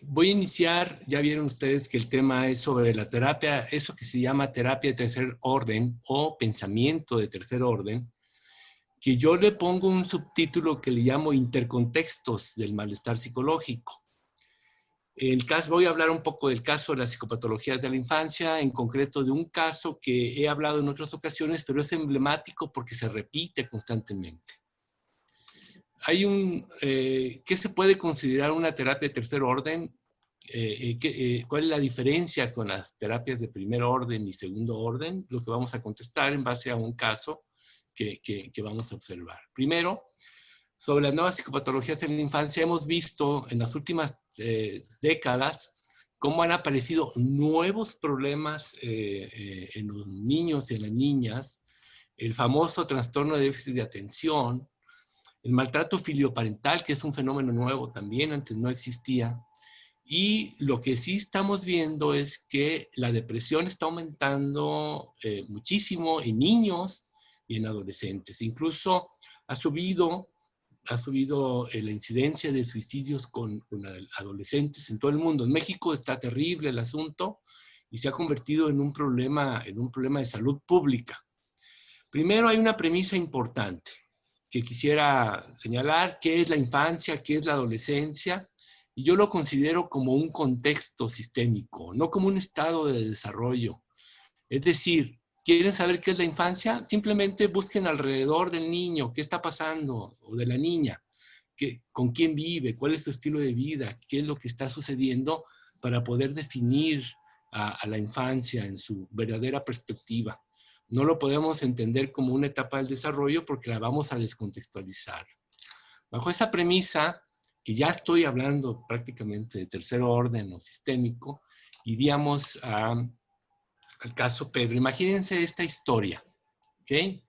Voy a iniciar, ya vieron ustedes que el tema es sobre la terapia, eso que se llama terapia de tercer orden o pensamiento de tercer orden, que yo le pongo un subtítulo que le llamo intercontextos del malestar psicológico. Voy a hablar un poco del caso de las psicopatologías de la infancia, en concreto de un caso que he hablado en otras ocasiones, pero es emblemático porque se repite constantemente. ¿Qué se puede considerar una terapia de tercer orden? ¿Cuál es la diferencia con las terapias de primer orden y segundo orden? Lo que vamos a contestar en base a un caso que vamos a observar. Primero, sobre las nuevas psicopatologías en la infancia, hemos visto en las últimas décadas cómo han aparecido nuevos problemas en los niños y en las niñas, el famoso trastorno de déficit de atención, el maltrato filioparental, que es un fenómeno nuevo también, antes no existía. Y lo que sí estamos viendo es que la depresión está aumentando muchísimo en niños y en adolescentes. Incluso ha subido la incidencia de suicidios con adolescentes en todo el mundo. En México está terrible el asunto y se ha convertido en un problema de salud pública. Primero hay una premisa importante que quisiera señalar, qué es la infancia, qué es la adolescencia, y yo lo considero como un contexto sistémico, no como un estado de desarrollo. Es decir, ¿quieren saber qué es la infancia? Simplemente busquen alrededor del niño, qué está pasando, o de la niña, con quién vive, cuál es su estilo de vida, qué es lo que está sucediendo para poder definir a la infancia en su verdadera perspectiva. No lo podemos entender como una etapa del desarrollo porque la vamos a descontextualizar. Bajo esa premisa, que ya estoy hablando prácticamente de tercer orden o sistémico, iríamos al caso Pedro. Imagínense esta historia, ¿ok?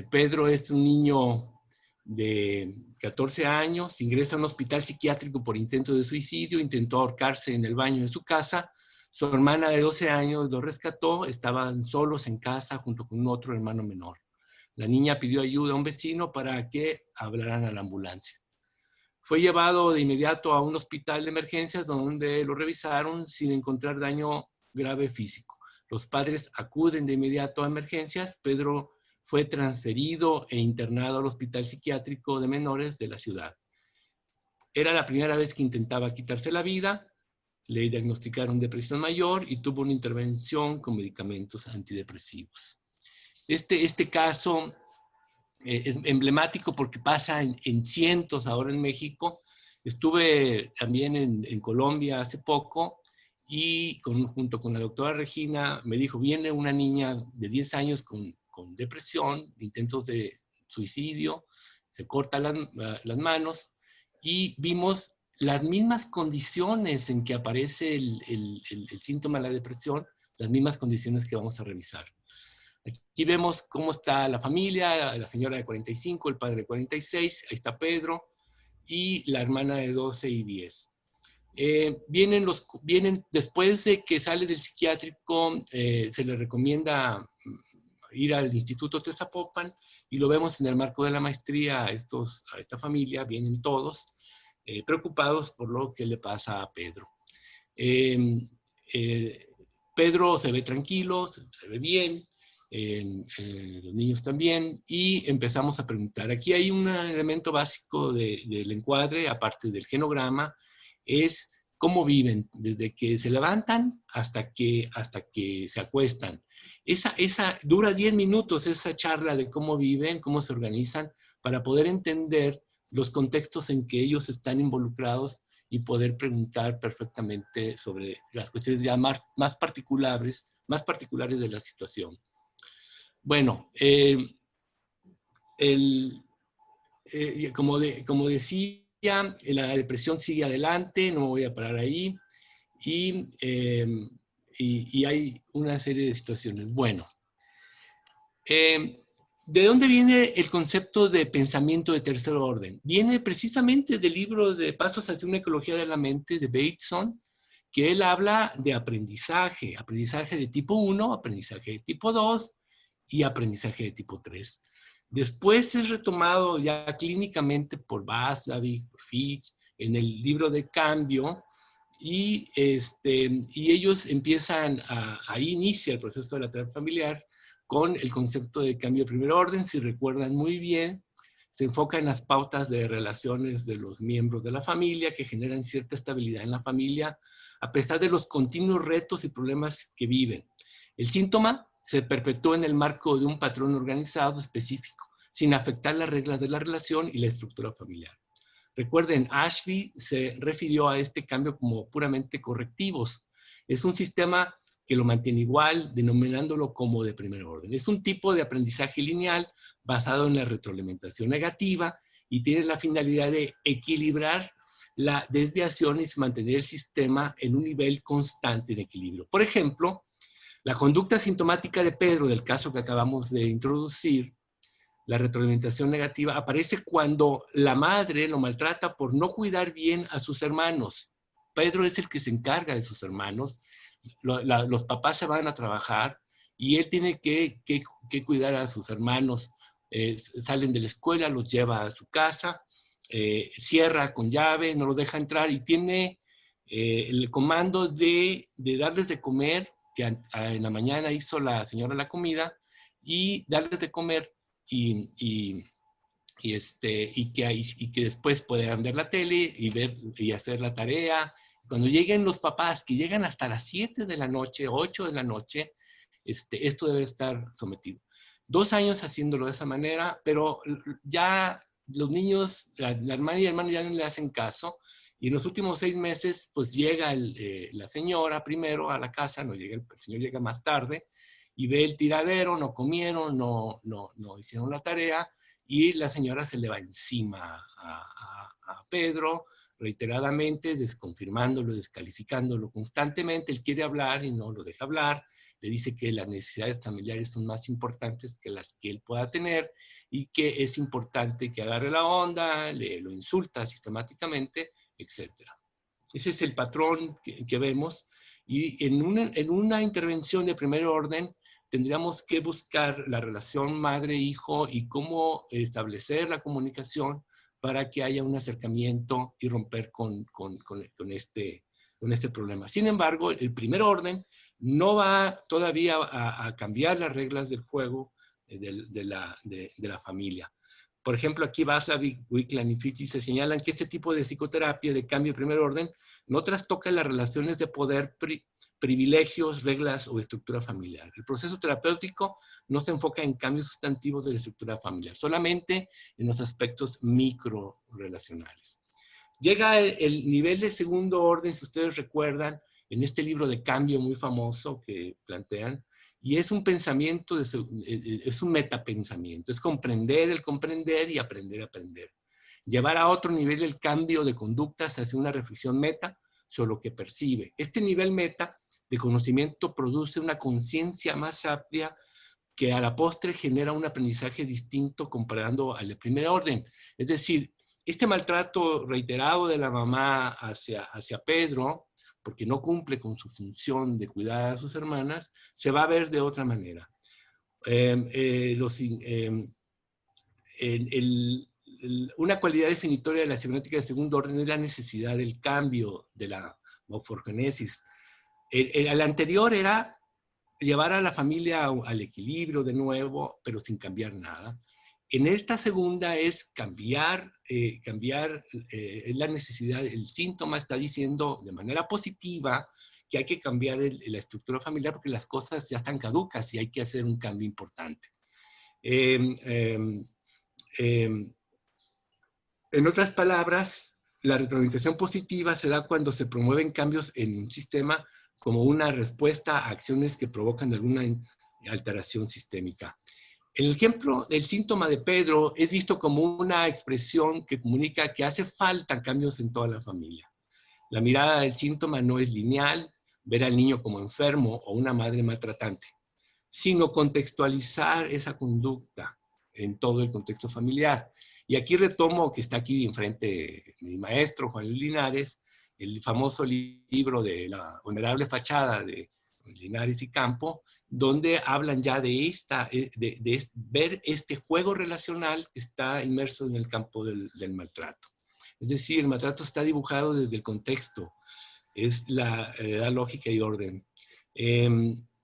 Pedro es un niño de 14 años, ingresa a un hospital psiquiátrico por intento de suicidio, intentó ahorcarse en el baño de su casa. Su hermana de 12 años lo rescató, estaban solos en casa junto con otro hermano menor. La niña pidió ayuda a un vecino para que hablaran a la ambulancia. Fue llevado de inmediato a un hospital de emergencias donde lo revisaron sin encontrar daño grave físico. Los padres acuden de inmediato a emergencias. Pedro fue transferido e internado al hospital psiquiátrico de menores de la ciudad. Era la primera vez que intentaba quitarse la vida. Le diagnosticaron depresión mayor y tuvo una intervención con medicamentos antidepresivos. Este caso es emblemático porque pasa en cientos ahora en México. Estuve también en Colombia hace poco y junto con la doctora Regina me dijo, viene una niña de 10 años con depresión, intentos de suicidio, se corta las manos y vimos las mismas condiciones en que aparece el síntoma de la depresión, las mismas condiciones que vamos a revisar. Aquí vemos cómo está la familia, la señora de 45, el padre de 46, ahí está Pedro, y la hermana de 12 y 10. Vienen después de que sale del psiquiátrico, se le recomienda ir al Instituto de Zapopan, y lo vemos en el marco de la maestría a esta familia, vienen todos preocupados por lo que le pasa a Pedro. Pedro se ve tranquilo, se ve bien, los niños también, y empezamos a preguntar. Aquí hay un elemento básico del encuadre, aparte del genograma, es cómo viven, desde que se levantan hasta que se acuestan. Esa dura 10 minutos, esa charla de cómo viven, cómo se organizan, para poder entender los contextos en que ellos están involucrados y poder preguntar perfectamente sobre las cuestiones ya más particulares de la situación. Bueno, como decía, la depresión sigue adelante, no me voy a parar ahí, y hay una serie de situaciones. Bueno, ¿de dónde viene el concepto de pensamiento de tercer orden? Viene precisamente del libro de Pasos hacia una ecología de la mente de Bateson, que él habla de aprendizaje de tipo 1, aprendizaje de tipo 2 y aprendizaje de tipo 3. Después es retomado ya clínicamente por Václavic, por Fitch, en el libro de cambio, y ellos empiezan ahí inicia el proceso de la terapia familiar con el concepto de cambio de primer orden. Si recuerdan muy bien, se enfoca en las pautas de relaciones de los miembros de la familia que generan cierta estabilidad en la familia a pesar de los continuos retos y problemas que viven. El síntoma se perpetúa en el marco de un patrón organizado específico, sin afectar las reglas de la relación y la estructura familiar. Recuerden, Ashby se refirió a este cambio como puramente correctivos. Es un sistema que lo mantiene igual, denominándolo como de primer orden. Es un tipo de aprendizaje lineal basado en la retroalimentación negativa y tiene la finalidad de equilibrar la desviación y mantener el sistema en un nivel constante de equilibrio. Por ejemplo, la conducta sintomática de Pedro, del caso que acabamos de introducir, la retroalimentación negativa, aparece cuando la madre lo maltrata por no cuidar bien a sus hermanos. Pedro es el que se encarga de sus hermanos. Los papás se van a trabajar y él tiene que cuidar a sus hermanos. Salen de la escuela, los lleva a su casa, cierra con llave, no los deja entrar y tiene el comando de darles de comer, que en la mañana hizo la señora la comida, y darles de comer y que después puedan ver la tele y ver y hacer la tarea. Cuando lleguen los papás, que llegan hasta las 7 de la noche, 8 de la noche, esto debe estar sometido. 2 años haciéndolo de esa manera, pero ya los niños, la hermana y el hermano ya no le hacen caso, y en los últimos 6 meses, pues llega la señora primero a la casa, no llega, el señor llega más tarde, y ve el tiradero, no comieron, no hicieron la tarea, y la señora se le va encima a Pedro reiteradamente, desconfirmándolo, descalificándolo constantemente. Él quiere hablar y no lo deja hablar, le dice que las necesidades familiares son más importantes que las que él pueda tener y que es importante que agarre la onda, lo insulta sistemáticamente, etc. Ese es el patrón que vemos, y en una intervención de primer orden tendríamos que buscar la relación madre-hijo y cómo establecer la comunicación para que haya un acercamiento y romper con este problema. Sin embargo, el primer orden no va todavía a cambiar las reglas del juego de la familia. Por ejemplo, aquí Václavic, Wicklund y Fitch se señalan que este tipo de psicoterapia de cambio de primer orden no trastoca las relaciones de poder, privilegios, reglas o estructura familiar. El proceso terapéutico no se enfoca en cambios sustantivos de la estructura familiar, solamente en los aspectos microrelacionales. Llega el nivel de segundo orden, si ustedes recuerdan, en este libro de cambio muy famoso que plantean, y es un pensamiento, es un metapensamiento, es comprender el comprender y aprender a aprender. Llevar a otro nivel el cambio de conductas hacia una reflexión meta sobre lo que percibe. Este nivel meta de conocimiento produce una conciencia más amplia que a la postre genera un aprendizaje distinto comparando al de primer orden. Es decir, este maltrato reiterado de la mamá hacia Pedro, porque no cumple con su función de cuidar a sus hermanas, se va a ver de otra manera. Una cualidad definitoria de la psicoanálisis de segundo orden es la necesidad del cambio, de la morfogenesis. El anterior era llevar a la familia al equilibrio de nuevo, pero sin cambiar nada. En esta segunda es cambiar, es la necesidad, el síntoma está diciendo de manera positiva que hay que cambiar la estructura familiar porque las cosas ya están caducas y hay que hacer un cambio importante. En otras palabras, la retroalimentación positiva se da cuando se promueven cambios en un sistema como una respuesta a acciones que provocan alguna alteración sistémica. El ejemplo del síntoma de Pedro es visto como una expresión que comunica que hace falta cambios en toda la familia. La mirada del síntoma no es lineal, ver al niño como enfermo o una madre maltratante, sino contextualizar esa conducta en todo el contexto familiar. Y aquí retomo que está aquí enfrente mi maestro, Juan Luis Linares, el famoso libro de La Honorable Fachada de Linares y Campo, donde hablan ya de ver este juego relacional que está inmerso en el campo del maltrato. Es decir, el maltrato está dibujado desde el contexto, es la lógica y orden.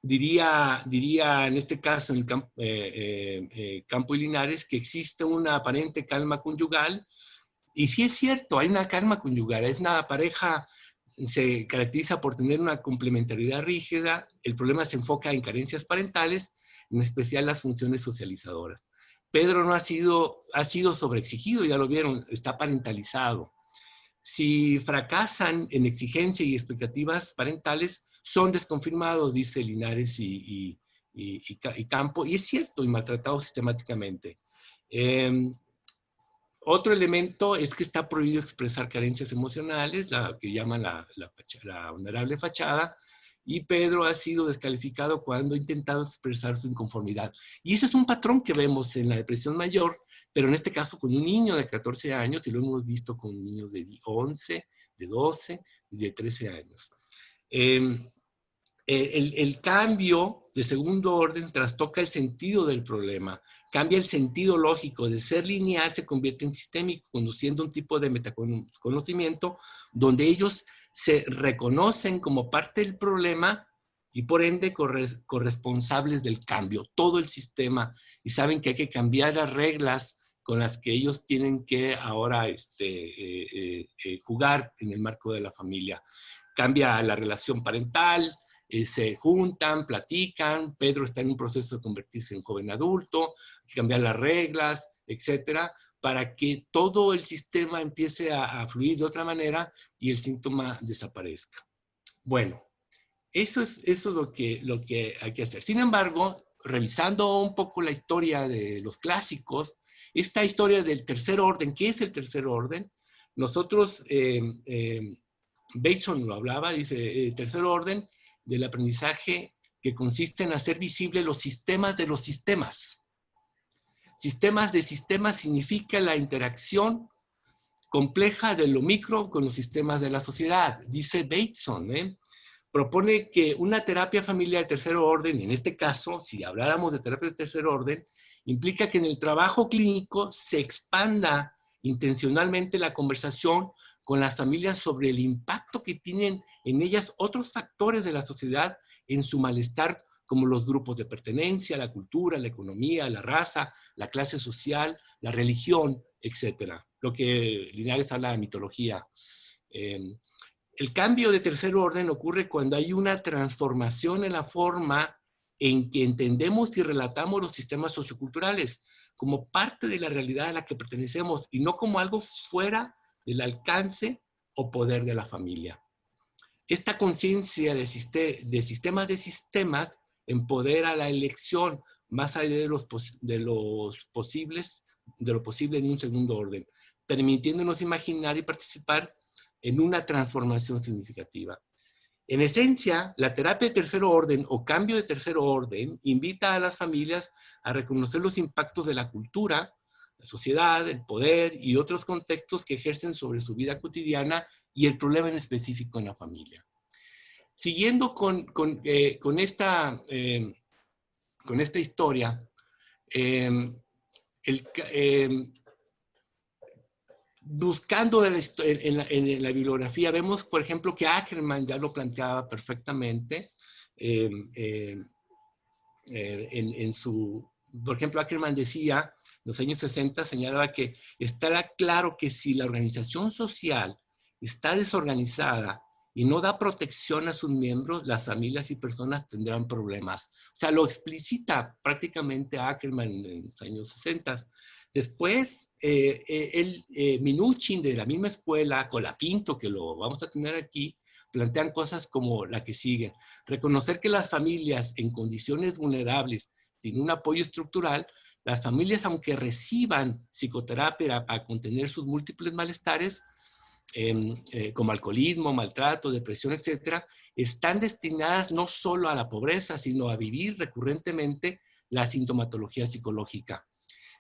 Diría en este caso, en el Campo y Linares, que existe una aparente calma conyugal, y sí es cierto, hay una calma conyugal, es una pareja, se caracteriza por tener una complementariedad rígida, el problema se enfoca en carencias parentales, en especial las funciones socializadoras. Pedro no ha sido sobreexigido, ya lo vieron, está parentalizado. Si fracasan en exigencia y expectativas parentales, son desconfirmados, dice Linares y Campo, y es cierto, y maltratados sistemáticamente. Otro elemento es que está prohibido expresar carencias emocionales, la que llaman la vulnerable fachada, y Pedro ha sido descalificado cuando ha intentado expresar su inconformidad. Y ese es un patrón que vemos en la depresión mayor, pero en este caso con un niño de 14 años, y lo hemos visto con niños de 11, de 12 y de 13 años. El cambio de segundo orden trastoca el sentido del problema, cambia el sentido lógico, de ser lineal se convierte en sistémico, conduciendo un tipo de metaconocimiento donde ellos se reconocen como parte del problema y por ende corresponsables del cambio, todo el sistema, y saben que hay que cambiar las reglas con las que ellos tienen que ahora jugar en el marco de la familia. Cambia la relación parental, se juntan, platican, Pedro está en un proceso de convertirse en joven adulto, cambiar las reglas, etcétera, para que todo el sistema empiece a fluir de otra manera y el síntoma desaparezca. Bueno, eso es lo que hay que hacer. Sin embargo, revisando un poco la historia de los clásicos, esta historia del tercer orden, ¿qué es el tercer orden? Nosotros, Bateson lo hablaba, dice, tercer orden del aprendizaje que consiste en hacer visibles los sistemas de los sistemas. Sistemas de sistemas significa la interacción compleja de lo micro con los sistemas de la sociedad. Dice Bateson, propone que una terapia familiar de tercer orden, en este caso, si habláramos de terapia de tercer orden, implica que en el trabajo clínico se expanda intencionalmente la conversación con las familias sobre el impacto que tienen en ellas otros factores de la sociedad en su malestar, como los grupos de pertenencia, la cultura, la economía, la raza, la clase social, la religión, etc. Lo que Linares habla de mitología. El cambio de tercer orden ocurre cuando hay una transformación en la forma en que entendemos y relatamos los sistemas socioculturales como parte de la realidad a la que pertenecemos y no como algo fuera del alcance o poder de la familia. Esta conciencia de sistemas empodera la elección más allá de lo posible en un segundo orden, permitiéndonos imaginar y participar en una transformación significativa. En esencia, la terapia de tercer orden o cambio de tercer orden invita a las familias a reconocer los impactos de la cultura, la sociedad, el poder y otros contextos que ejercen sobre su vida cotidiana y el problema en específico en la familia. Siguiendo con esta historia, buscando en la bibliografía, vemos, por ejemplo, que Ackerman ya lo planteaba perfectamente por ejemplo, Ackerman decía, en los años 60, señalaba que está claro que si la organización social está desorganizada y no da protección a sus miembros, las familias y personas tendrán problemas. O sea, lo explicita prácticamente Ackerman en los años 60. Después, Minuchin, de la misma escuela, Colapinto, que lo vamos a tener aquí, plantean cosas como la que sigue. Reconocer que las familias en condiciones vulnerables, sin un apoyo estructural, las familias, aunque reciban psicoterapia para contener sus múltiples malestares, como alcoholismo, maltrato, depresión, etcétera, están destinadas no solo a la pobreza, sino a vivir recurrentemente la sintomatología psicológica.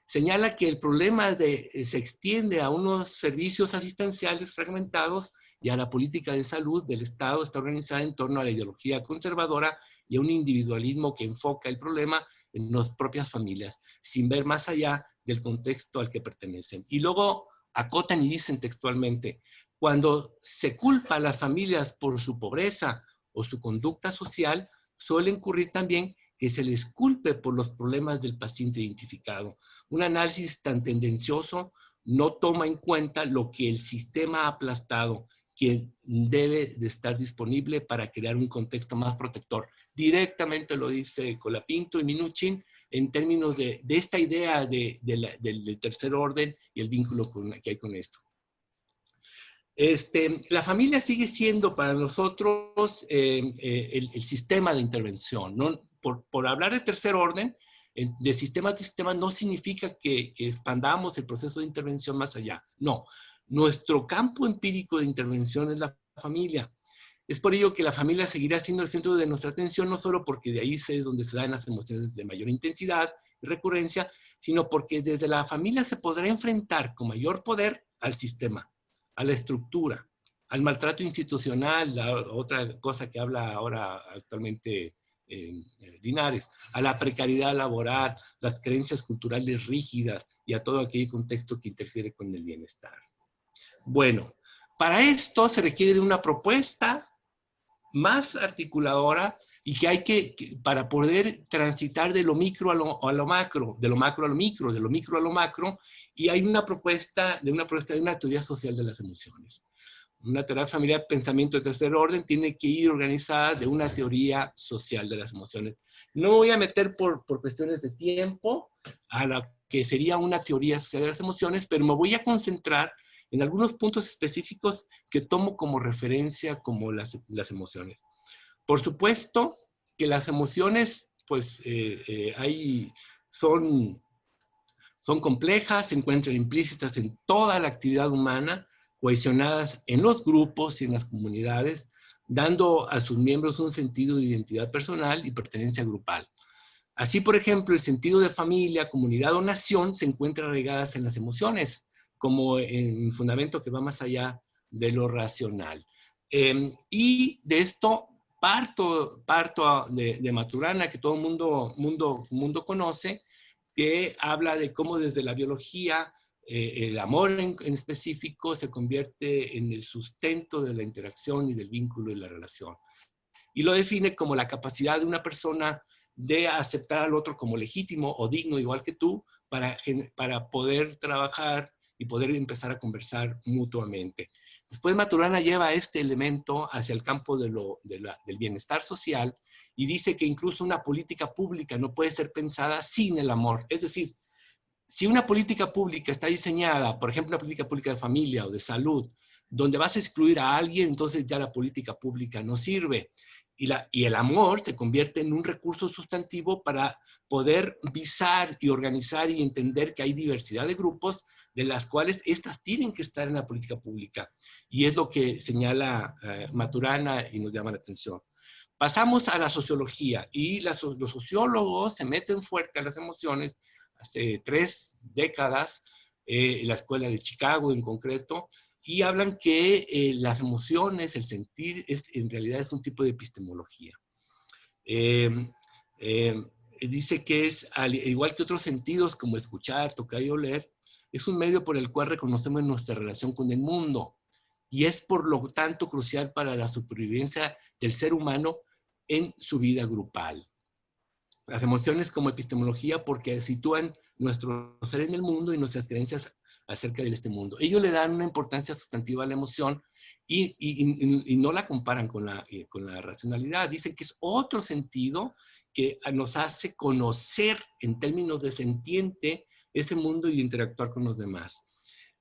Señala que el problema se extiende a unos servicios asistenciales fragmentados y a la política de salud del Estado está organizada en torno a la ideología conservadora y a un individualismo que enfoca el problema en las propias familias, sin ver más allá del contexto al que pertenecen. Y luego acotan y dicen textualmente: cuando se culpa a las familias por su pobreza o su conducta social, suele ocurrir también que se les culpe por los problemas del paciente identificado. Un análisis tan tendencioso no toma en cuenta lo que el sistema ha aplastado, quien debe de estar disponible para crear un contexto más protector. Directamente lo dice Colapinto y Minuchin en términos de esta idea del tercer orden y el vínculo que hay con esto. La familia sigue siendo para nosotros el sistema de intervención, ¿no? Por hablar de tercer orden, de sistema a sistema, no significa que expandamos el proceso de intervención más allá. No, nuestro campo empírico de intervención es la familia. Es por ello que la familia seguirá siendo el centro de nuestra atención, no solo porque de ahí es donde se dan las emociones de mayor intensidad y recurrencia, sino porque desde la familia se podrá enfrentar con mayor poder al sistema, a la estructura, al maltrato institucional, la otra cosa que habla ahora actualmente Linares, a la precariedad laboral, las creencias culturales rígidas y a todo aquel contexto que interfiere con el bienestar. Bueno, para esto se requiere de una propuesta más articuladora y que hay para poder transitar de lo micro a lo macro, de lo macro a lo micro, de lo micro a lo macro, y hay una propuesta de una teoría social de las emociones. Una terapia familiar de pensamiento de tercer orden tiene que ir organizada de una teoría social de las emociones. No me voy a meter por cuestiones de tiempo a la que sería una teoría social de las emociones, pero me voy a concentrar en algunos puntos específicos que tomo como referencia como las emociones. Por supuesto que las emociones, pues, son complejas, se encuentran implícitas en toda la actividad humana, cohesionadas en los grupos y en las comunidades, dando a sus miembros un sentido de identidad personal y pertenencia grupal. Así, por ejemplo, el sentido de familia, comunidad o nación se encuentra arraigadas en las emociones, como en un fundamento que va más allá de lo racional. Y de esto parto de Maturana, que todo el mundo conoce, que habla de cómo desde la biología el amor en específico se convierte en el sustento de la interacción y del vínculo y la relación. Y lo define como la capacidad de una persona de aceptar al otro como legítimo o digno igual que tú para poder trabajar y poder empezar a conversar mutuamente. Después Maturana lleva este elemento hacia el campo del bienestar social y dice que incluso una política pública no puede ser pensada sin el amor. Es decir, si una política pública está diseñada, por ejemplo, una política pública de familia o de salud, donde vas a excluir a alguien, entonces ya la política pública no sirve. Y el amor se convierte en un recurso sustantivo para poder visar y organizar y entender que hay diversidad de grupos de las cuales estas tienen que estar en la política pública. Y es lo que señala Maturana y nos llama la atención. Pasamos a la sociología y los sociólogos se meten fuerte a las emociones hace 3 décadas, en la escuela de Chicago en concreto, y hablan que las emociones, el sentir, en realidad es un tipo de epistemología. Dice que es, al igual que otros sentidos como escuchar, tocar y oler, es un medio por el cual reconocemos nuestra relación con el mundo y es por lo tanto crucial para la supervivencia del ser humano en su vida grupal. Las emociones como epistemología porque sitúan nuestro ser en el mundo y nuestras creencias acerca de este mundo. Ellos le dan una importancia sustantiva a la emoción y no la comparan con la racionalidad. Dicen que es otro sentido que nos hace conocer en términos de sentiente ese mundo y interactuar con los demás.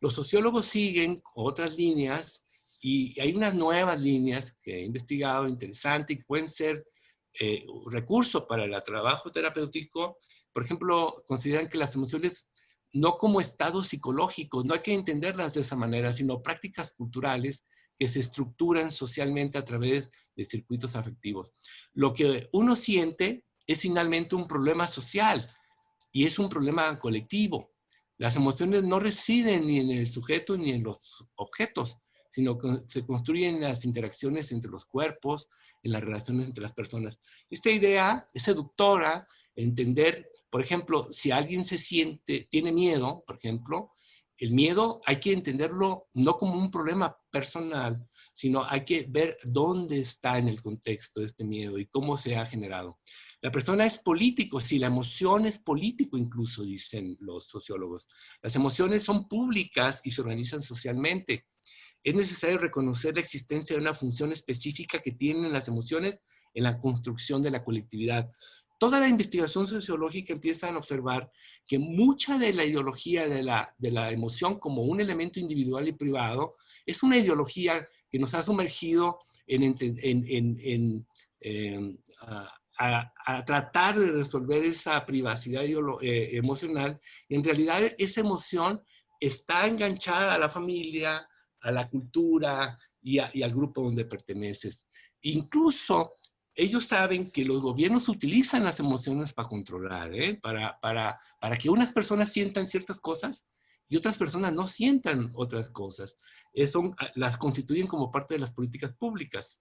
Los sociólogos siguen otras líneas y hay unas nuevas líneas que he investigado interesantes y que pueden ser recurso para el trabajo terapéutico. Por ejemplo, consideran que las emociones no como estados psicológicos, no hay que entenderlas de esa manera, sino prácticas culturales que se estructuran socialmente a través de circuitos afectivos. Lo que uno siente es finalmente un problema social y es un problema colectivo. Las emociones no residen ni en el sujeto ni en los objetos, sino que se construyen en las interacciones entre los cuerpos, en las relaciones entre las personas. Esta idea es seductora, entender, por ejemplo, si alguien tiene miedo, por ejemplo, El miedo hay que entenderlo no como un problema personal, sino hay que ver dónde está en el contexto de este miedo y cómo se ha generado. La persona es político, sí, la emoción es político incluso, dicen los sociólogos. Las emociones son públicas y se organizan socialmente. Es necesario reconocer la existencia de una función específica que tienen las emociones en la construcción de la colectividad. Toda la investigación sociológica empieza a observar que mucha de la ideología de la emoción como un elemento individual y privado es una ideología que nos ha sumergido a tratar de resolver esa privacidad emocional. Y en realidad esa emoción está enganchada a la familia, a la cultura y al grupo donde perteneces. Incluso ellos saben que los gobiernos utilizan las emociones para controlar, para que unas personas sientan ciertas cosas y otras personas no sientan otras cosas. Las constituyen como parte de las políticas públicas.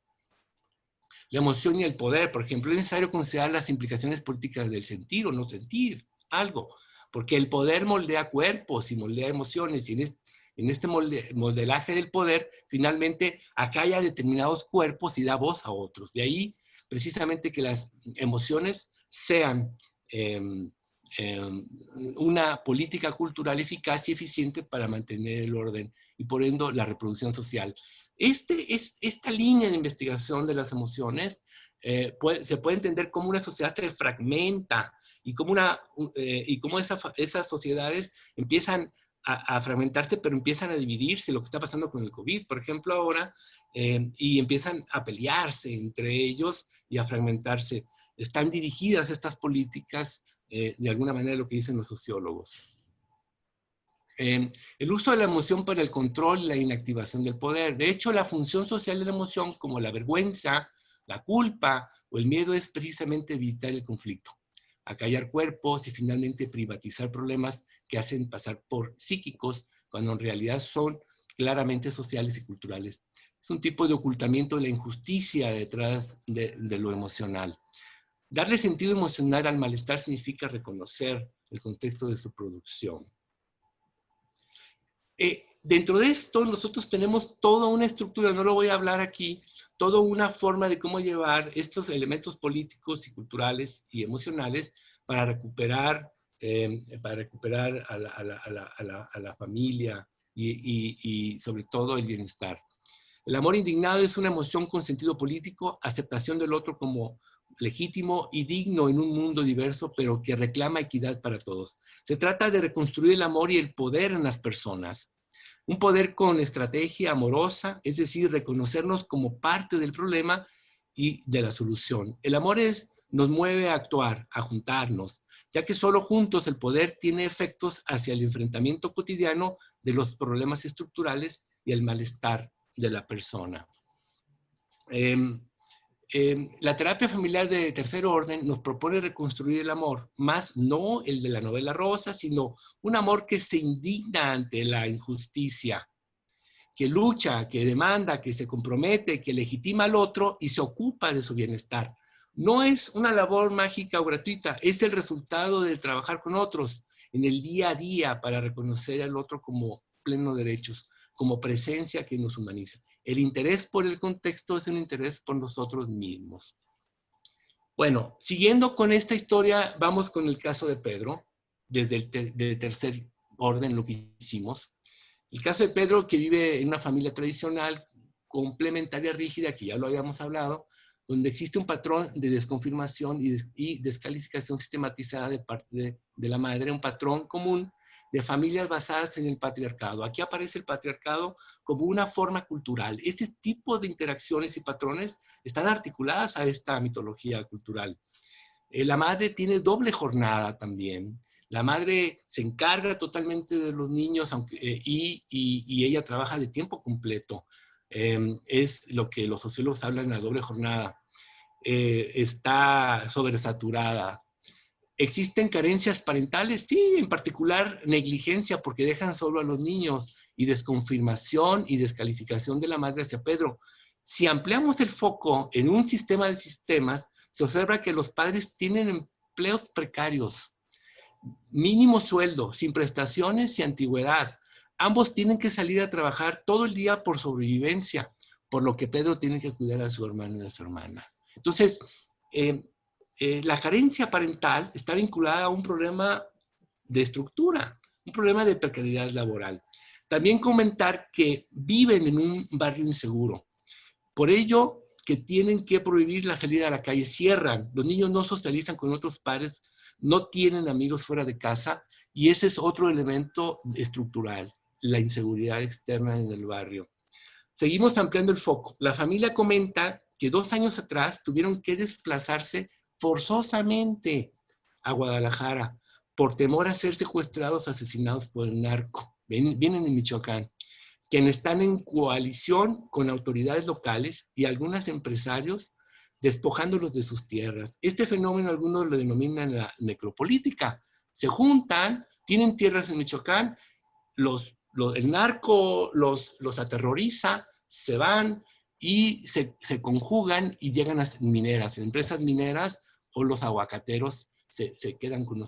La emoción y el poder, por ejemplo, es necesario considerar las implicaciones políticas del sentir o no sentir algo, porque el poder moldea cuerpos y moldea emociones, y en este modelaje del poder, finalmente acalla determinados cuerpos y da voz a otros. De ahí, precisamente, que las emociones sean una política cultural eficaz y eficiente para mantener el orden y, por ende, la reproducción social. Esta línea de investigación de las emociones se puede entender como una sociedad se fragmenta y como esas sociedades empiezan a fragmentarse, pero empiezan a dividirse, lo que está pasando con el COVID, por ejemplo, ahora, y empiezan a pelearse entre ellos y a fragmentarse. Están dirigidas estas políticas, de alguna manera, lo que dicen los sociólogos. El uso de la emoción para el control y la inactivación del poder. De hecho, la función social de la emoción, como la vergüenza, la culpa o el miedo, es precisamente evitar el conflicto, acallar cuerpos y finalmente privatizar problemas que hacen pasar por psíquicos cuando en realidad son claramente sociales y culturales. Es un tipo de ocultamiento de la injusticia detrás de lo emocional. Darle sentido emocional al malestar significa reconocer el contexto de su producción. Dentro de esto, nosotros tenemos toda una estructura, no lo voy a hablar aquí, toda una forma de cómo llevar estos elementos políticos y culturales y emocionales para recuperar a la familia y sobre todo el bienestar. El amor indignado es una emoción con sentido político, aceptación del otro como legítimo y digno en un mundo diverso, pero que reclama equidad para todos. Se trata de reconstruir el amor y el poder en las personas. Un poder con estrategia amorosa, es decir, reconocernos como parte del problema y de la solución. El amor nos mueve a actuar, a juntarnos, ya que solo juntos el poder tiene efectos hacia el enfrentamiento cotidiano de los problemas estructurales y el malestar de la persona. La terapia familiar de tercer orden nos propone reconstruir el amor, más no el de la novela rosa, sino un amor que se indigna ante la injusticia, que lucha, que demanda, que se compromete, que legitima al otro y se ocupa de su bienestar. No es una labor mágica o gratuita, es el resultado de trabajar con otros en el día a día para reconocer al otro como pleno derechos, como presencia que nos humaniza. El interés por el contexto es un interés por nosotros mismos. Bueno, siguiendo con esta historia, vamos con el caso de Pedro, desde el tercer orden, lo que hicimos. El caso de Pedro, que vive en una familia tradicional, complementaria, rígida, que ya lo habíamos hablado, donde existe un patrón de desconfirmación y descalificación sistematizada de parte de la madre, un patrón común de familias basadas en el patriarcado. Aquí aparece el patriarcado como una forma cultural. Este tipo de interacciones y patrones están articuladas a esta mitología cultural. La madre tiene doble jornada también. La madre se encarga totalmente de los niños y ella trabaja de tiempo completo. Es lo que los sociólogos hablan de la doble jornada. Está sobresaturada. ¿Existen carencias parentales? Sí, en particular negligencia porque dejan solo a los niños y desconfirmación y descalificación de la madre hacia Pedro. Si ampliamos el foco en un sistema de sistemas, se observa que los padres tienen empleos precarios, mínimo sueldo, sin prestaciones y antigüedad. ambos tienen que salir a trabajar todo el día por sobrevivencia, por lo que Pedro tiene que cuidar a su hermano y a su hermana. Entonces, la carencia parental está vinculada a un problema de estructura, un problema de precariedad laboral. También comentar que viven en un barrio inseguro. Por ello, que tienen que prohibir la salida a la calle, cierran. Los niños no socializan con otros padres, no tienen amigos fuera de casa, y ese es otro elemento estructural, la inseguridad externa en el barrio. Seguimos ampliando el foco. La familia comenta que 2 años atrás tuvieron que desplazarse forzosamente a Guadalajara por temor a ser secuestrados, asesinados por el narco. Vienen de Michoacán, quienes están en coalición con autoridades locales y algunos empresarios despojándolos de sus tierras. Este fenómeno algunos lo denominan la necropolítica. Se juntan, tienen tierras en Michoacán, el narco los aterroriza, se van y se conjugan y llegan a mineras, empresas mineras, o los aguacateros se quedan con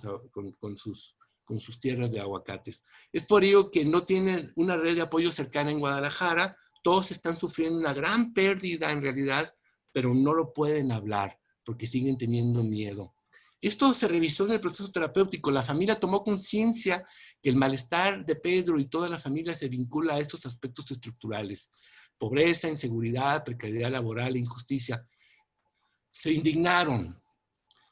sus tierras de aguacates. Es por ello que no tienen una red de apoyo cercana en Guadalajara, todos están sufriendo una gran pérdida en realidad, pero no lo pueden hablar porque siguen teniendo miedo. Esto se revisó en el proceso terapéutico. La familia tomó conciencia que el malestar de Pedro y toda la familia se vincula a estos aspectos estructurales: pobreza, inseguridad, precariedad laboral e injusticia. Se indignaron.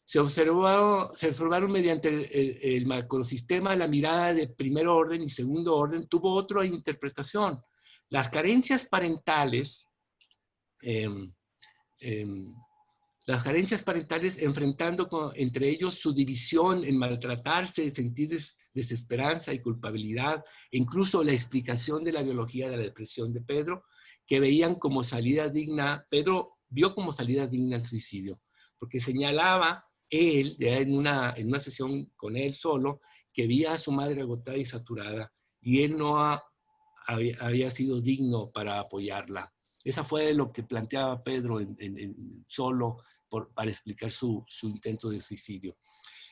Se observaron mediante el macrosistema, la mirada de primer orden y segundo orden tuvo otra interpretación. Las carencias parentales, enfrentando entre ellos su división en maltratarse, sentir desesperanza y culpabilidad, e incluso la explicación de la biología de la depresión de Pedro, que veían como salida digna. Pedro vio como salida digna el suicidio, porque señalaba él, en una sesión con él solo, que veía a su madre agotada y saturada, y él no había sido digno para apoyarla. Esa fue lo que planteaba Pedro solo para explicar su intento de suicidio.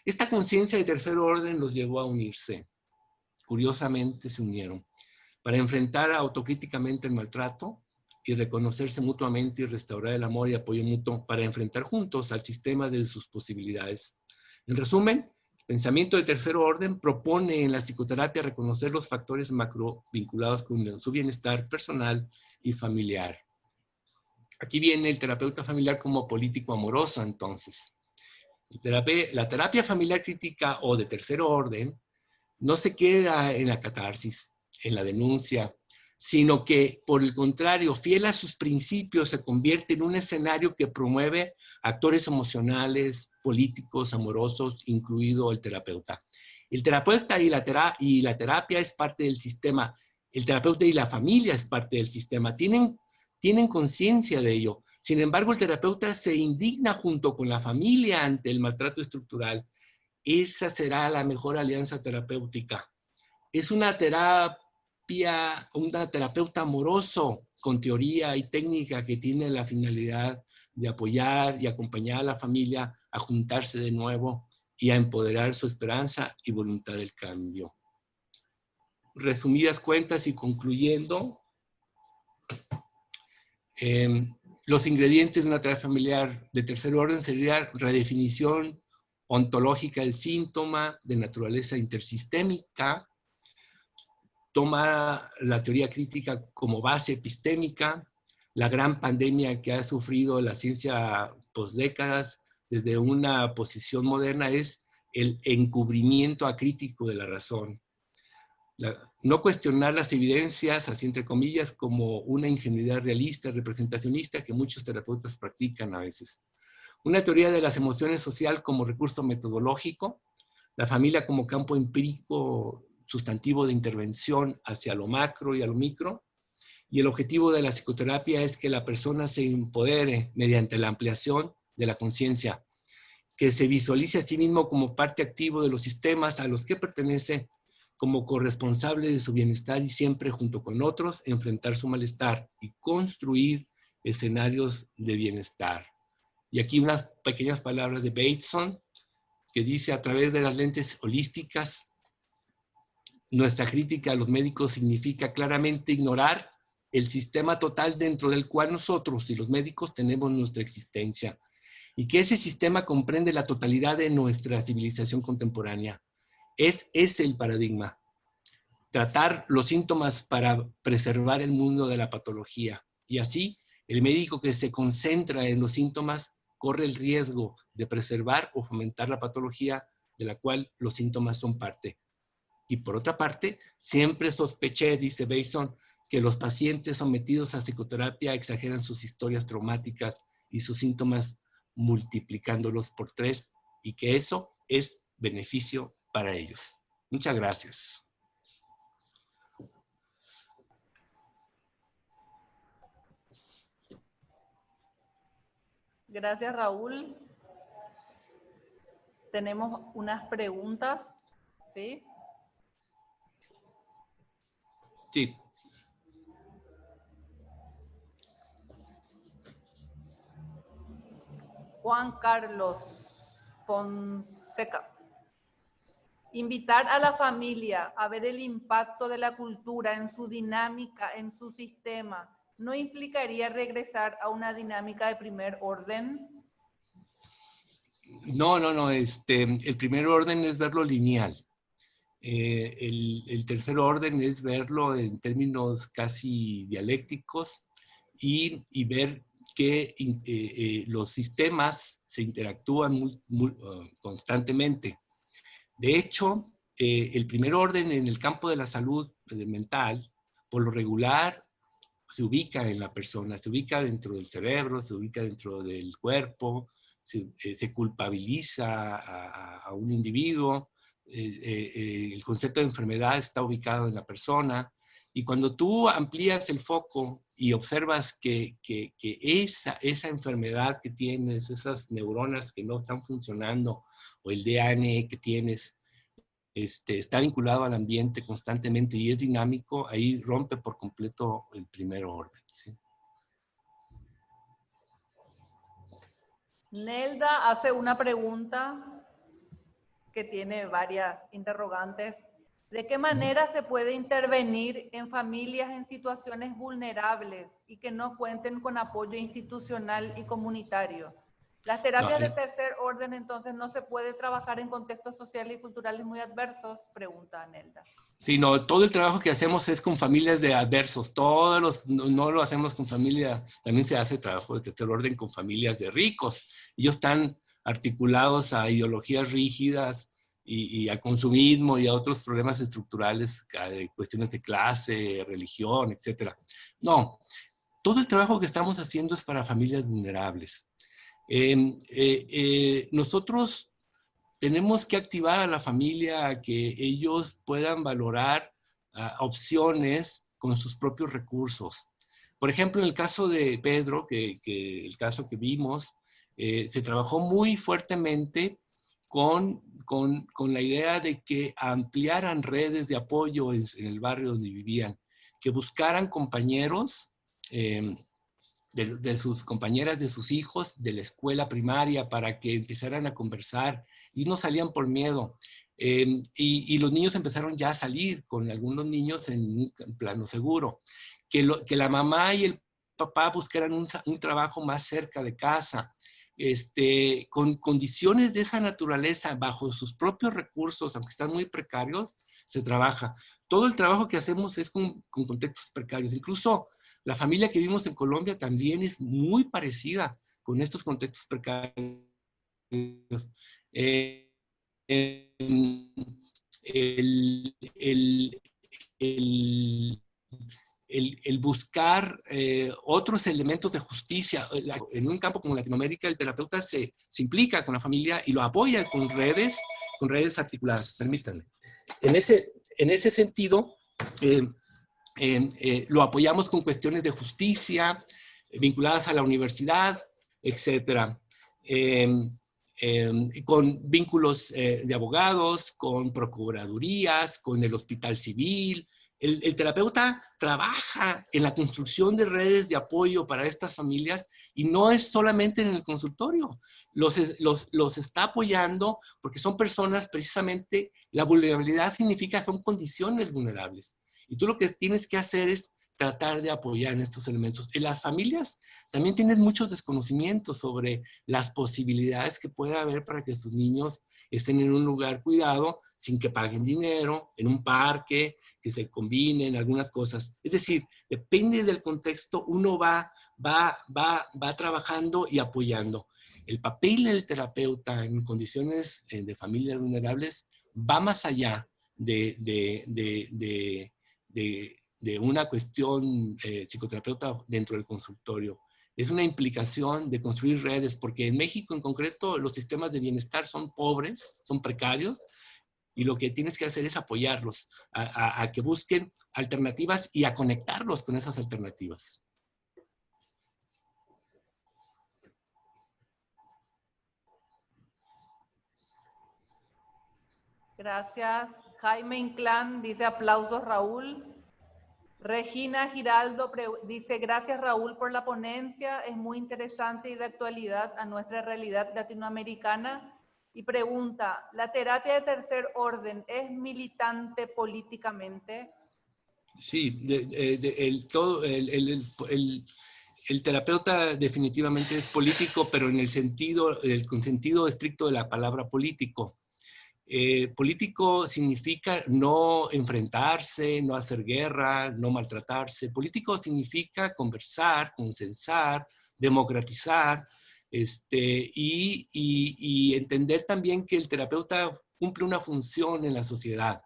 Esta conciencia de tercer orden los llevó a unirse. Curiosamente se unieron para enfrentar autocríticamente el maltrato y reconocerse mutuamente y restaurar el amor y apoyo mutuo para enfrentar juntos al sistema de sus posibilidades. En resumen, el pensamiento del tercer orden propone en la psicoterapia reconocer los factores macro vinculados con su bienestar personal y familiar. Aquí viene el terapeuta familiar como político amoroso, entonces. La terapia familiar crítica o de tercer orden no se queda en la catarsis, en la denuncia, sino que, por el contrario, fiel a sus principios, se convierte en un escenario que promueve actores emocionales, políticos, amorosos, incluido el terapeuta. El terapeuta y la terapia es parte del sistema. El terapeuta y la familia es parte del sistema. Tienen conciencia de ello. Sin embargo, el terapeuta se indigna junto con la familia ante el maltrato estructural. Esa será la mejor alianza terapéutica. Es una terapeuta amoroso con teoría y técnica que tiene la finalidad de apoyar y acompañar a la familia a juntarse de nuevo y a empoderar su esperanza y voluntad del cambio. Resumidas cuentas y concluyendo, los ingredientes de una terapia familiar de tercer orden serían redefinición ontológica del síntoma de naturaleza intersistémica, toma la teoría crítica como base epistémica, la gran pandemia que ha sufrido la ciencia postdécadas desde una posición moderna es el encubrimiento acrítico de la razón. No cuestionar las evidencias, así entre comillas, como una ingenuidad realista, representacionista, que muchos terapeutas practican a veces. Una teoría de las emociones social como recurso metodológico, la familia como campo empírico sustantivo de intervención hacia lo macro y a lo micro, y el objetivo de la psicoterapia es que la persona se empodere mediante la ampliación de la conciencia, que se visualice a sí mismo como parte activa de los sistemas a los que pertenece, como corresponsable de su bienestar y siempre junto con otros enfrentar su malestar y construir escenarios de bienestar. Y aquí unas pequeñas palabras de Bateson, que dice: a través de las lentes holísticas nuestra crítica a los médicos significa claramente ignorar el sistema total dentro del cual nosotros y los médicos tenemos nuestra existencia, y que ese sistema comprende la totalidad de nuestra civilización contemporánea. Es ese el paradigma. Tratar los síntomas para preservar el mundo de la patología. Y así, el médico que se concentra en los síntomas corre el riesgo de preservar o fomentar la patología de la cual los síntomas son parte. Y por otra parte, siempre sospeché, dice Bason, que los pacientes sometidos a psicoterapia exageran sus historias traumáticas y sus síntomas multiplicándolos por 3, y que eso es beneficio para ellos. Muchas gracias. Gracias, Raúl. Tenemos unas preguntas, ¿sí? Sí. Juan Carlos Fonseca. Invitar a la familia a ver el impacto de la cultura en su dinámica, en su sistema, ¿no implicaría regresar a una dinámica de primer orden? No. El primer orden es verlo lineal. El tercer orden es verlo en términos casi dialécticos y ver que los sistemas se interactúan constantemente. De hecho, el primer orden en el campo de la salud mental, por lo regular, se ubica en la persona, se ubica dentro del cerebro, se ubica dentro del cuerpo, se culpabiliza a un individuo, el concepto de enfermedad está ubicado en la persona, y cuando tú amplías el foco y observas que esa enfermedad que tienes, esas neuronas que no están funcionando, o el DNA que tienes, está vinculado al ambiente constantemente y es dinámico, ahí rompe por completo el primer orden, ¿sí? Nelda hace una pregunta que tiene varias interrogantes. ¿De qué manera se puede intervenir en familias en situaciones vulnerables y que no cuenten con apoyo institucional y comunitario? Las terapias de tercer orden, entonces, ¿no se puede trabajar en contextos sociales y culturales muy adversos? Pregunta Nelda. Sí, no, todo el trabajo que hacemos es con familias de adversos, no lo hacemos con familia, también se hace trabajo de tercer orden con familias de ricos. Ellos están articulados a ideologías rígidas y al consumismo y a otros problemas estructurales, cuestiones de clase, religión, etc. No, todo el trabajo que estamos haciendo es para familias vulnerables. Nosotros tenemos que activar a la familia a que ellos puedan valorar opciones con sus propios recursos. Por ejemplo, en el caso de Pedro, el caso que vimos, se trabajó muy fuertemente con la idea de que ampliaran redes de apoyo en el barrio donde vivían, que buscaran compañeros, de sus compañeras, de sus hijos, de la escuela primaria, para que empezaran a conversar, y no salían por miedo. Y los niños empezaron ya a salir con algunos niños en un plano seguro. Que la mamá y el papá buscaran un trabajo más cerca de casa, con condiciones de esa naturaleza, bajo sus propios recursos, aunque están muy precarios, se trabaja. Todo el trabajo que hacemos es con contextos precarios. Incluso la familia que vimos en Colombia también es muy parecida con estos contextos precarios. El buscar otros elementos de justicia. En un campo como Latinoamérica, el terapeuta se implica con la familia y lo apoya con redes articuladas. Permítanme. En ese sentido, lo apoyamos con cuestiones de justicia vinculadas a la universidad, etcétera. Con vínculos de abogados, con procuradurías, con el hospital civil, El terapeuta trabaja en la construcción de redes de apoyo para estas familias y no es solamente en el consultorio. Los está apoyando porque son personas, precisamente, la vulnerabilidad significa son condiciones vulnerables. Y tú lo que tienes que hacer es tratar de apoyar en estos elementos. En las familias también tienen muchos desconocimientos sobre las posibilidades que puede haber para que sus niños estén en un lugar cuidado sin que paguen dinero, en un parque, que se combinen algunas cosas. Es decir, depende del contexto, uno va trabajando y apoyando. El papel del terapeuta en condiciones de familias vulnerables va más allá de una cuestión psicoterapeuta dentro del consultorio. Es una implicación de construir redes, porque en México en concreto los sistemas de bienestar son pobres, son precarios, y lo que tienes que hacer es apoyarlos a que busquen alternativas y a conectarlos con esas alternativas. Gracias. Jaime Inclán dice aplausos, Raúl. Regina Giraldo dice, gracias Raúl por la ponencia, es muy interesante y de actualidad a nuestra realidad latinoamericana. Y pregunta, ¿la terapia de tercer orden es militante políticamente? Sí, el terapeuta definitivamente es político, pero en el sentido estricto de la palabra político. Político significa no enfrentarse, no hacer guerra, no maltratarse. Político significa conversar, consensar, democratizar, y entender también que el terapeuta cumple una función en la sociedad.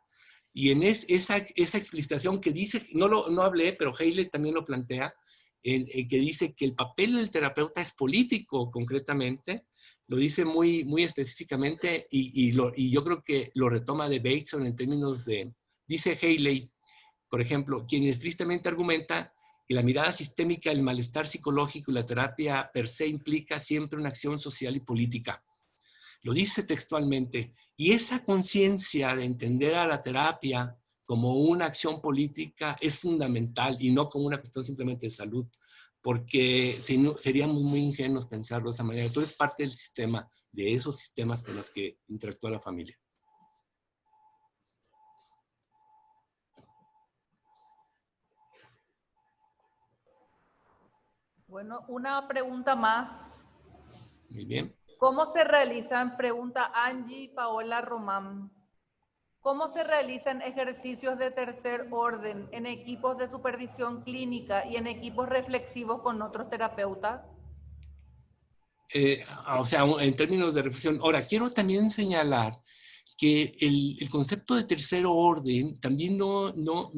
Y en esa explicitación que dice, no hablé, pero Haley también lo plantea, que dice que el papel del terapeuta es político concretamente, lo dice muy específicamente y yo creo que lo retoma de Bateson en términos de, dice Haley, por ejemplo, quien explícitamente argumenta que la mirada sistémica del malestar psicológico y la terapia per se implica siempre una acción social y política. Lo dice textualmente. Y esa conciencia de entender a la terapia como una acción política es fundamental y no como una cuestión simplemente de salud, porque si no, seríamos muy ingenuos pensarlo de esa manera. Tú eres parte del sistema, de esos sistemas con los que interactúa la familia. Bueno, una pregunta más. Muy bien. ¿Cómo se realizan, pregunta Angie Paola Román, cómo se realizan ejercicios de tercer orden en equipos de supervisión clínica y en equipos reflexivos con otros terapeutas? O sea, en términos de reflexión. Ahora, quiero también señalar que el concepto de tercer orden también no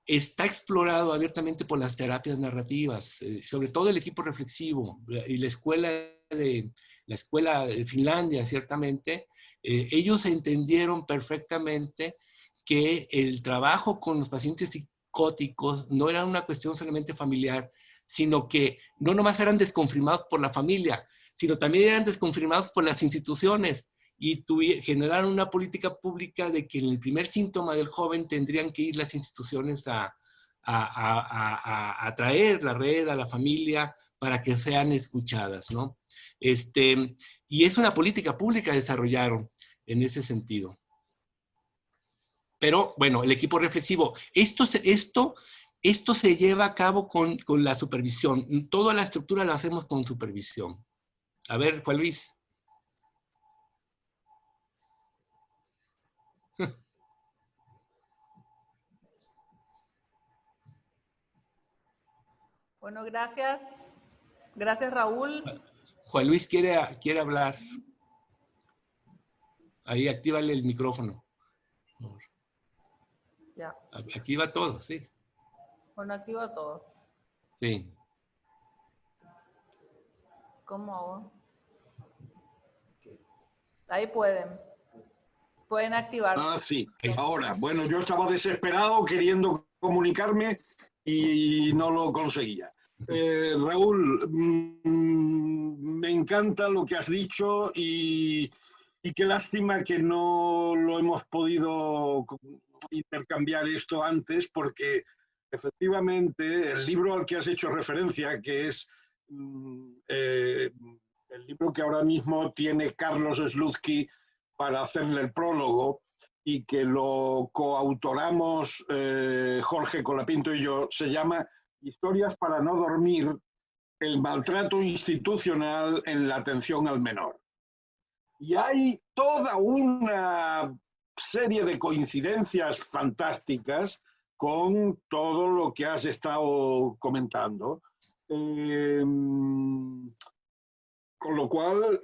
está explorado abiertamente por las terapias narrativas, sobre todo el equipo reflexivo y la escuela de Finlandia, ciertamente. Ellos entendieron perfectamente que el trabajo con los pacientes psicóticos no era una cuestión solamente familiar, sino que no nomás eran desconfirmados por la familia, sino también eran desconfirmados por las instituciones y generaron una política pública de que en el primer síntoma del joven tendrían que ir las instituciones a traer la red a la familia para que sean escuchadas, ¿no? Y es una política pública que desarrollaron en ese sentido. Pero, bueno, el equipo reflexivo, esto se lleva a cabo con la supervisión. Toda la estructura la hacemos con supervisión. A ver, Juan Luis. Bueno, gracias. Gracias, Raúl. Juan Luis quiere hablar. Ahí, actívale el micrófono. Ya. Activa todo, sí. Bueno, activa todos. Sí. ¿Cómo hago? Ahí pueden activar. Ah, sí. Ahora, bueno, yo estaba desesperado queriendo comunicarme y no lo conseguía. Raúl, me encanta lo que has dicho y Y qué lástima que no lo hemos podido intercambiar esto antes, porque efectivamente el libro al que has hecho referencia, que es el libro que ahora mismo tiene Carlos Slutsky para hacerle el prólogo y que lo coautoramos Jorge Colapinto y yo, se llama Historias para no dormir, el maltrato institucional en la atención al menor. Y hay toda una serie de coincidencias fantásticas con todo lo que has estado comentando. Con lo cual,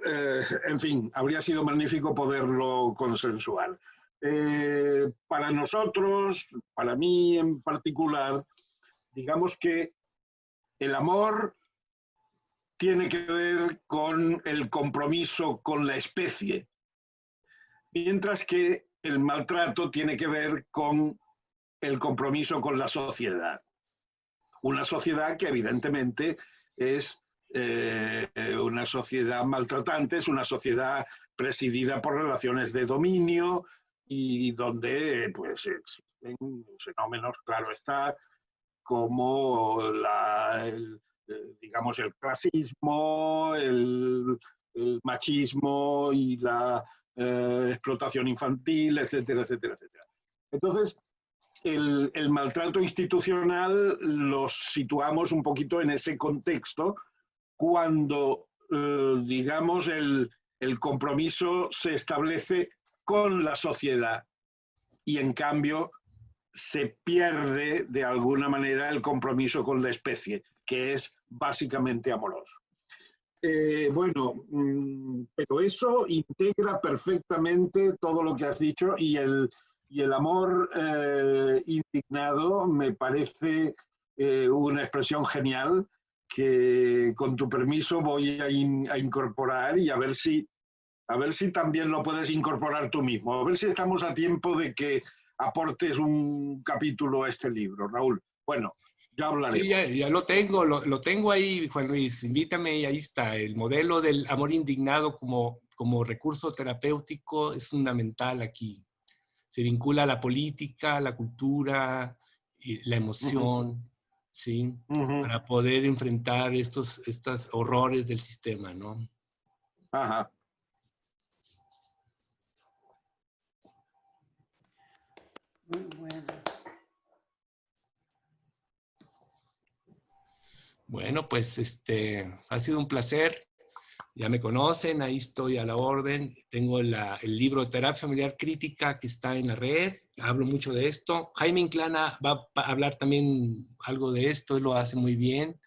en fin, habría sido magnífico poderlo consensuar. Para nosotros, para mí en particular, digamos que el amor tiene que ver con el compromiso con la especie, mientras que el maltrato tiene que ver con el compromiso con la sociedad. Una sociedad que evidentemente es una sociedad maltratante, es una sociedad presidida por relaciones de dominio y donde pues existen fenómenos, claro está, como digamos el clasismo, el machismo y la explotación infantil, etcétera, etcétera, etcétera. Entonces, el maltrato institucional lo situamos un poquito en ese contexto cuando, digamos, el compromiso se establece con la sociedad y en cambio se pierde de alguna manera el compromiso con la especie, que es básicamente amoroso. Bueno, pero eso integra perfectamente todo lo que has dicho y el amor indignado me parece una expresión genial que con tu permiso voy a incorporar y a ver si también lo puedes incorporar tú mismo, a ver si estamos a tiempo de que aportes un capítulo a este libro, Raúl. Bueno, ya hablaremos. Sí, ya lo tengo ahí, Juan Luis, invítame y ahí está. El modelo del amor indignado como recurso terapéutico es fundamental aquí. Se vincula a la política, a la cultura, la emoción, ¿sí? Para poder enfrentar estos horrores del sistema, ¿no? Ajá. Muy bueno. Bueno, pues ha sido un placer. Ya me conocen, ahí estoy a la orden. Tengo el libro de Terapia Familiar Crítica que está en la red. Hablo mucho de esto. Jaime Inclana va a hablar también algo de esto, él lo hace muy bien.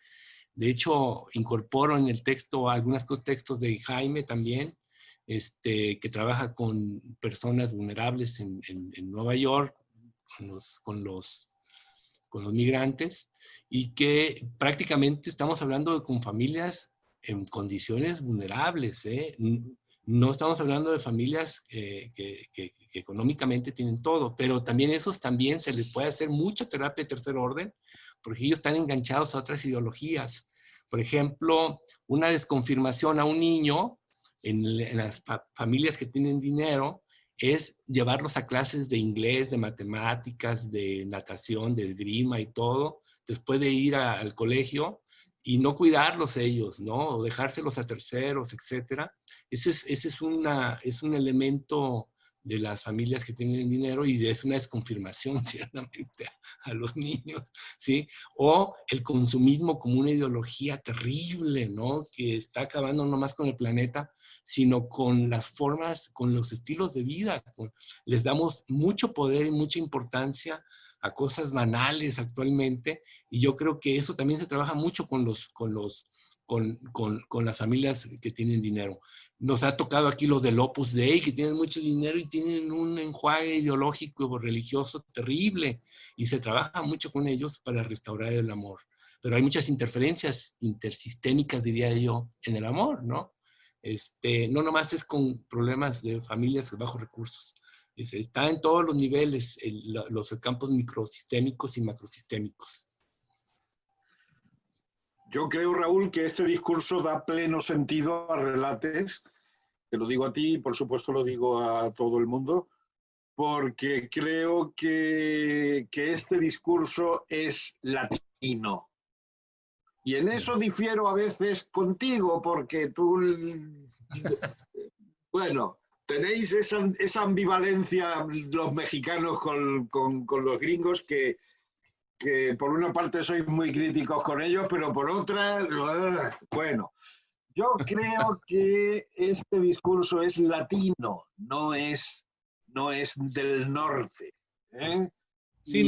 De hecho, incorporo en el texto algunos textos de Jaime también, que trabaja con personas vulnerables en Nueva York, con los migrantes, y que prácticamente estamos hablando con familias en condiciones vulnerables, ¿eh? No estamos hablando de familias que económicamente tienen todo, pero también esos también se les puede hacer mucha terapia de tercer orden, porque ellos están enganchados a otras ideologías. Por ejemplo, una desconfirmación a un niño en las familias que tienen dinero es llevarlos a clases de inglés, de matemáticas, de natación, de esgrima y todo, después de ir al colegio y no cuidarlos ellos, ¿no? O dejárselos a terceros, etcétera. Ese es un elemento de las familias que tienen dinero y es una desconfirmación ciertamente a los niños, ¿sí? O el consumismo como una ideología terrible, ¿no? Que está acabando no más con el planeta, sino con las formas, con los estilos de vida. Les damos mucho poder y mucha importancia a cosas banales actualmente, y yo creo que eso también se trabaja mucho con las familias que tienen dinero. Nos ha tocado aquí los del Opus Dei, que tienen mucho dinero y tienen un enjuague ideológico o religioso terrible, y se trabaja mucho con ellos para restaurar el amor. Pero hay muchas interferencias intersistémicas, diría yo, en el amor, ¿no? No nomás es con problemas de familias de bajos recursos. Está en todos los niveles, los campos microsistémicos y macrosistémicos. Yo creo, Raúl, que este discurso da pleno sentido a Relates Te lo digo a ti y por supuesto lo digo a todo el mundo, porque creo que este discurso es latino. Y en eso difiero a veces contigo, porque tú, bueno, tenéis esa ambivalencia los mexicanos con los gringos que por una parte sois muy críticos con ellos, pero por otra, bueno, yo creo que este discurso es latino, no es del norte. ¿Eh? Sí, Y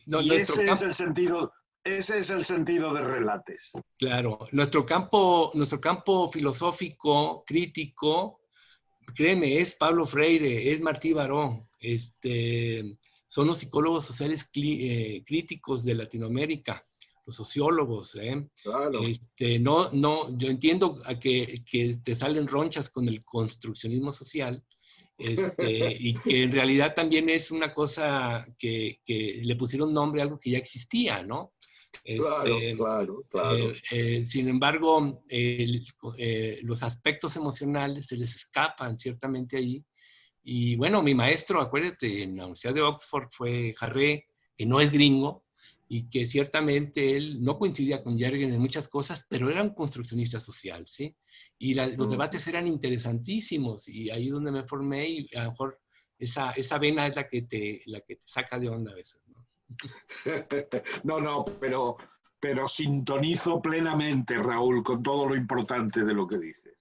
nuestro campo, ese es el sentido de Relates. claro, nuestro campo filosófico, crítico, créeme, es Pablo Freire, es Martí Baró, son los psicólogos sociales críticos de Latinoamérica, los sociólogos. Claro. Yo entiendo que te salen ronchas con el construccionismo social, y que en realidad también es una cosa que le pusieron nombre a algo que ya existía, ¿no? Claro. Sin embargo, los aspectos emocionales se les escapan ciertamente ahí. Y bueno, mi maestro, acuérdate, en la Universidad de Oxford fue Harré, que no es gringo, y que ciertamente él no coincidía con Yergin en muchas cosas, pero era un construccionista social, ¿sí? Y los debates eran interesantísimos, y ahí es donde me formé, y a lo mejor esa vena es la que te saca de onda a veces, ¿no? No, pero sintonizo plenamente, Raúl, con todo lo importante de lo que dices.